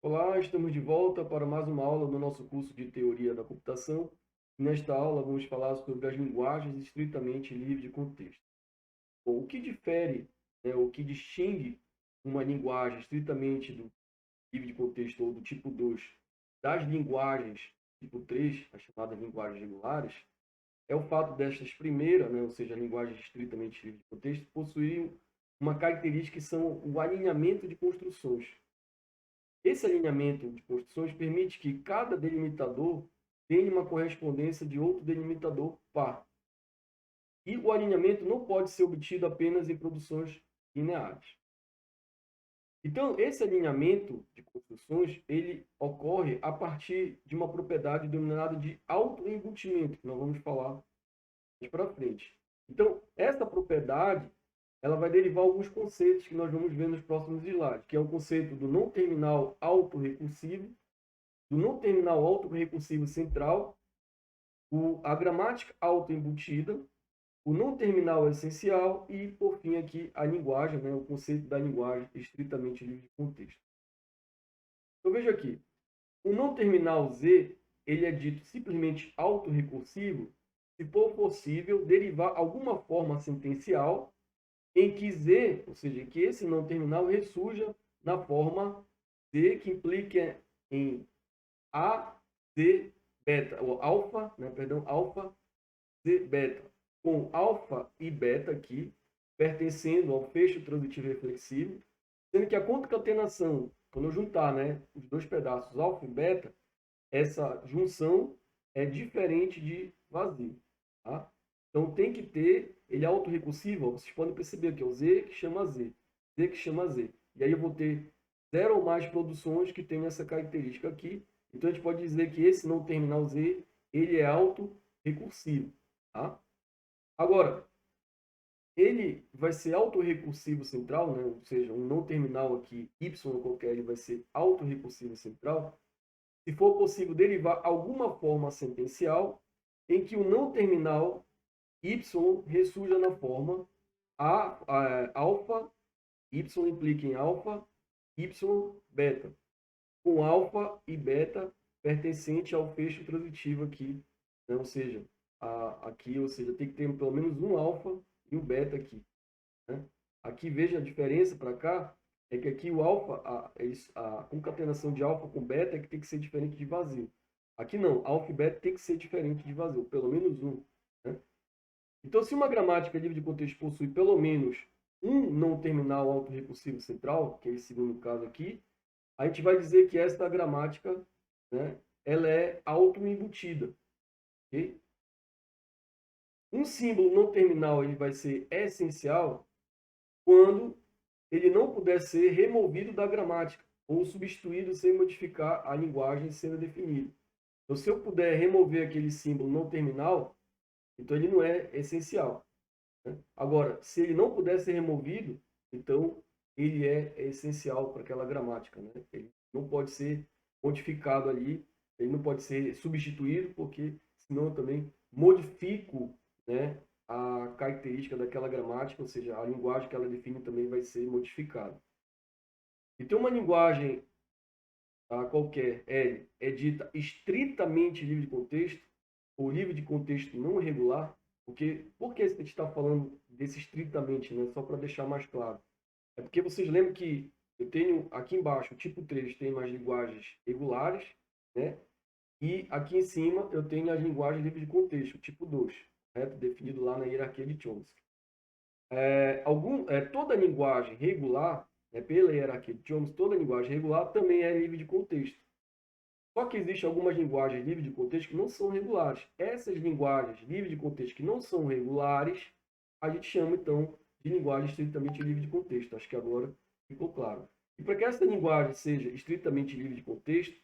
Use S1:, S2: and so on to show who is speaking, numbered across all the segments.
S1: Olá, estamos de volta para mais uma aula do nosso curso de Teoria da Computação. Nesta aula, vamos falar sobre as linguagens estritamente livres de contexto. Bom, o que difere, o que distingue uma linguagem estritamente livre de contexto ou do tipo 2 das linguagens tipo 3, as chamadas linguagens regulares, é o fato destas primeiras, ou seja, a linguagem estritamente livre de contexto, possuírem uma característica que são o alinhamento de construções. Esse alinhamento de construções permite que cada delimitador tenha uma correspondência de outro delimitador par. E o alinhamento não pode ser obtido apenas em produções lineares. Então, esse alinhamento de construções, ele ocorre a partir de uma propriedade denominada de autoembutimento, que nós vamos falar mais para frente. Então, essa propriedade, ela vai derivar alguns conceitos que nós vamos ver nos próximos slides, que é o conceito do não terminal autorrecursivo, do não terminal autorrecursivo central, a gramática autoembutida, o não terminal essencial e, por fim, aqui a linguagem, o conceito da linguagem estritamente livre de contexto. Então, veja aqui, o não terminal Z, ele é dito simplesmente autorrecursivo se for possível derivar alguma forma sentencial em que Z, ou seja, que esse não terminal ressurja na forma Z, que implica em A, Z, beta, ou alfa, alfa, Z, beta, com alfa e beta aqui, pertencendo ao fecho transitivo reflexivo, sendo que a concatenação, quando eu juntar, os dois pedaços, alfa e beta, essa junção é diferente de vazio, tá? Então tem que ter, ele é autorrecursivo, vocês podem perceber que é o Z que chama Z, Z que chama Z. E aí eu vou ter zero ou mais produções que tenham essa característica aqui. Então a gente pode dizer que esse não terminal Z, ele é autorrecursivo, tá? Agora, ele vai ser autorrecursivo central, ou seja, um não terminal aqui, Y qualquer, ele vai ser autorrecursivo central, se for possível derivar alguma forma sentencial em que o não terminal y ressurja na forma alfa, y implica em alfa, y, beta, com alfa e beta pertencente ao fecho transitivo aqui, ou seja, aqui, ou seja, tem que ter pelo menos um alfa e um beta aqui, né? Aqui veja a diferença para cá, é que aqui o alfa, a concatenação de alfa com beta é que tem que ser diferente de vazio. Aqui não, alfa e beta tem que ser diferente de vazio, pelo menos um, né? Então, se uma gramática livre de contexto possui pelo menos um não terminal autorrecursivo central, que é esse segundo caso aqui, a gente vai dizer que esta gramática, né, ela é autoembutida, ok? Um símbolo não terminal ele vai ser essencial quando ele não puder ser removido da gramática ou substituído sem modificar a linguagem sendo definida. Então, se eu puder remover aquele símbolo não terminal, então ele não é essencial, né? Agora, se ele não puder ser removido, então ele é essencial para aquela gramática, né? Ele não pode ser modificado ali, ele não pode ser substituído, porque senão eu também modifico, né, a característica daquela gramática, ou seja, a linguagem que ela define também vai ser modificada. Então, uma linguagem qualquer é dita estritamente livre de contexto, ou livre de contexto não regular, porque por que a gente está falando desse estritamente, né? Só para deixar mais claro. É porque vocês lembram que eu tenho aqui embaixo, o tipo 3 tem mais linguagens regulares, né? E aqui em cima eu tenho as linguagens livres de contexto, o tipo 2, certo? Definido lá na hierarquia de Chomsky. Toda linguagem regular, pela hierarquia de Chomsky, toda linguagem regular também é livre de contexto. Só que existem algumas linguagens livres de contexto que não são regulares. Essas linguagens livres de contexto que não são regulares, a gente chama então de linguagem estritamente livre de contexto. Acho que agora ficou claro. E para que essa linguagem seja estritamente livre de contexto,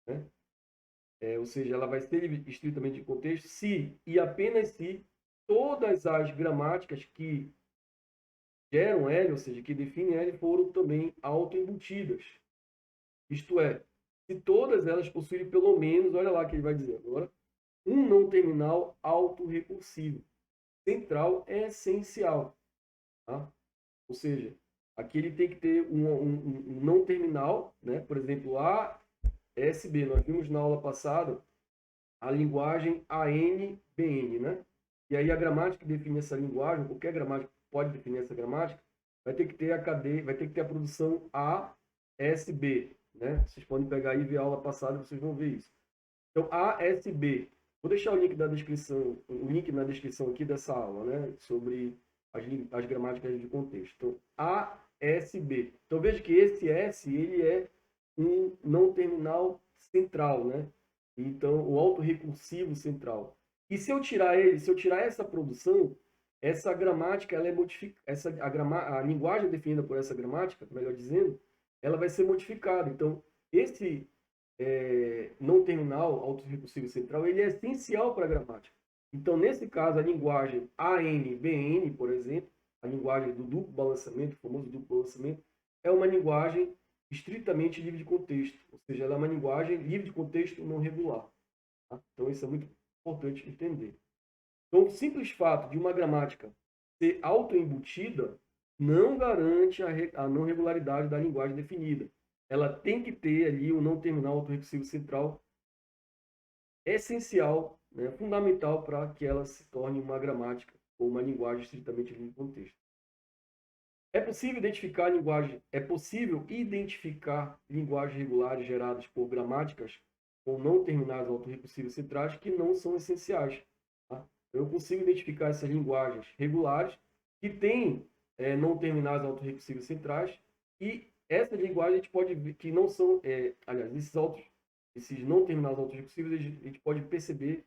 S1: né, ou seja, ela vai ser livre, estritamente de contexto se e apenas se todas as gramáticas que geram L, ou seja, que definem L, foram também autoembutidas. Isto é, se todas elas possuírem pelo menos, olha lá o que ele vai dizer agora, um não terminal autorrecursivo. Central é essencial, tá? Ou seja, aqui ele tem que ter um não terminal, né? Por exemplo, ASB. Nós vimos na aula passada a linguagem ANBN, né? E aí a gramática que define essa linguagem, qualquer gramática pode definir essa gramática, vai ter que ter a cadeia, vai ter que ter a produção ASB, né? Vocês podem pegar aí e ver a aula passada, vocês vão ver isso. Então, ASB. Vou deixar o link da descrição, o link na descrição aqui dessa aula, né? Sobre as gramáticas de contexto. Então, ASB. Então, veja que esse S, ele é um não terminal central, né? Então, o autorrecursivo central. E se eu tirar ele, se eu tirar essa produção, essa gramática, ela é modificada, a linguagem definida por essa gramática, melhor dizendo, ela vai ser modificada. Então, esse não terminal autorrecursivo central, ele é essencial para a gramática. Então, nesse caso, a linguagem ANBN, por exemplo, a linguagem do duplo balanceamento, o famoso duplo balanceamento, é uma linguagem estritamente livre de contexto, ou seja, ela é uma linguagem livre de contexto não regular. Tá? Então, isso é muito importante entender. Então, o simples fato de uma gramática ser autoembutida não garante a não regularidade da linguagem definida. Ela tem que ter ali o não terminal autorrecursivo central essencial, né, fundamental para que ela se torne uma gramática ou uma linguagem estritamente livre de contexto. É possível identificar linguagens regulares geradas por gramáticas com não terminais autorrecursivos centrais que não são essenciais. Tá? Eu consigo identificar essas linguagens regulares que têm não terminais autorrecursivos centrais e essas linguagens a gente pode ver que não são, aliás, esses não terminais autorrecursivos, a gente pode perceber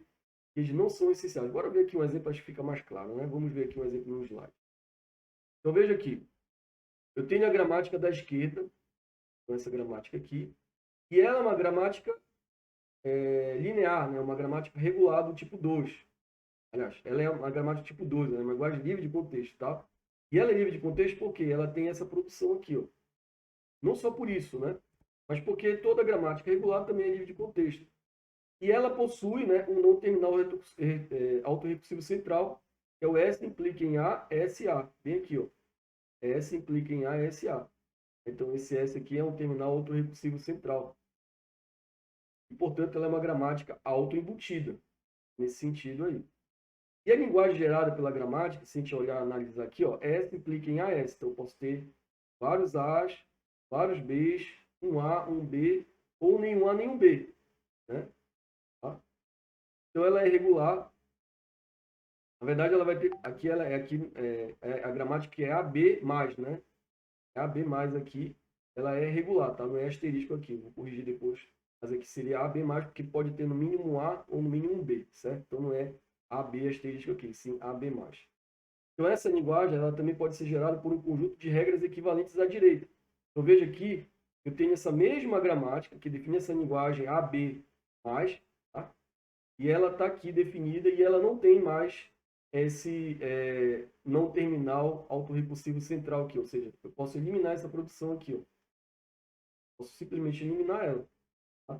S1: que eles não são essenciais. Agora ver aqui um exemplo, acho que fica mais claro, né? Vamos ver aqui um exemplo no slide. Então veja aqui, eu tenho a gramática da esquerda, com essa gramática aqui, e ela é uma gramática linear, né? Uma gramática regular do tipo 2. Aliás, ela é uma gramática tipo 2, né? Uma linguagem livre de contexto, tá? E ela é livre de contexto porque ela tem essa produção aqui, ó. Não só por isso, né? Mas porque toda gramática regular também é livre de contexto. E ela possui, né, um não terminal autorrecursivo central, que é o S implica em A, S, A. Bem aqui, ó. S implica em A, S, A. Então, esse S aqui é um terminal autorrecursivo central. E, portanto, ela é uma gramática autoembutida, nesse sentido aí. E a linguagem gerada pela gramática, se a gente olhar, analisar aqui, ó, S implica em AS. Então, eu posso ter vários As, vários Bs, um A, um B, ou nenhum A, nenhum B. Né? Tá? Então, ela é regular. Na verdade, ela vai ter... Aqui, a gramática que é AB+, né? É AB+, aqui, ela é regular, tá? Não é asterisco aqui. Vou corrigir depois. Mas aqui seria AB+, porque pode ter no mínimo um A ou no mínimo um B, certo? Então, não é AB asterisco aqui, sim AB+. Então, essa linguagem ela também pode ser gerada por um conjunto de regras equivalentes à direita. Então, veja aqui, eu tenho essa mesma gramática que define essa linguagem AB+, tá? E ela está aqui definida e ela não tem mais esse não terminal autorrecursivo central aqui. Ou seja, eu posso eliminar essa produção aqui. Ó. Posso simplesmente eliminar ela. Tá?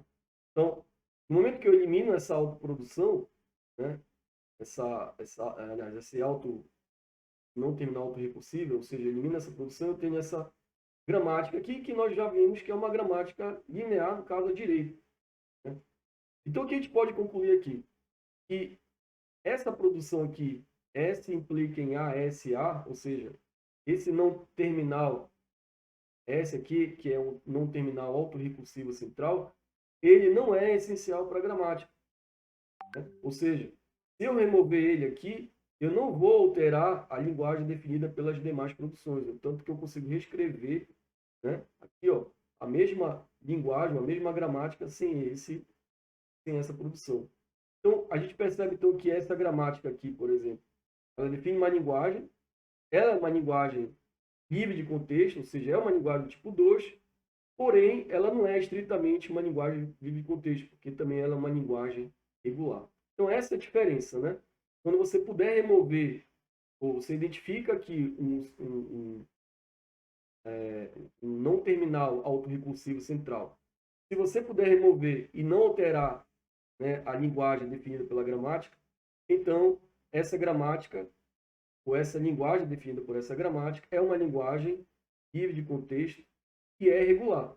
S1: Então, no momento que eu elimino essa autoprodução, né, aliás, esse não terminal autorrecursível, ou seja, elimina essa produção, eu tenho essa gramática aqui, que nós já vimos que é uma gramática linear, no caso, à direita. Né? Então, o que a gente pode concluir aqui? Que essa produção aqui, S implica em A, S, A, ou seja, esse não terminal, S aqui, que é um não terminal autorrecursivo central, ele não é essencial para a gramática. Né? Ou seja, se eu remover ele aqui, eu não vou alterar a linguagem definida pelas demais produções. Tanto que eu consigo reescrever, né, aqui, ó, a mesma linguagem, a mesma gramática sem essa produção. Então, a gente percebe então que essa gramática aqui, por exemplo, ela define uma linguagem, ela é uma linguagem livre de contexto, ou seja, é uma linguagem do tipo 2, porém, ela não é estritamente uma linguagem livre de contexto, porque também ela é uma linguagem regular. Então, essa é a diferença, né? Quando você puder remover, ou você identifica aqui um não terminal autorrecursivo central, se você puder remover e não alterar, né, a linguagem definida pela gramática, então essa gramática, ou essa linguagem definida por essa gramática, é uma linguagem livre de contexto, que é regular.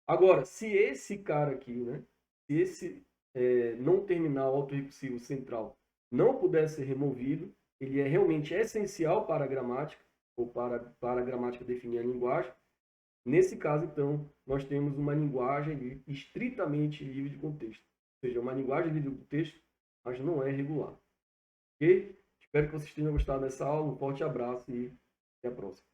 S1: Agora, se esse cara aqui, né, se esse não terminal autorrecursivo central não puder ser removido, ele é realmente essencial para a gramática, ou para a gramática definir a linguagem. Nesse caso, então, nós temos uma linguagem estritamente livre de contexto. Ou seja, uma linguagem livre de contexto, mas não é regular. Ok? Espero que vocês tenham gostado dessa aula. Um forte abraço e até a próxima.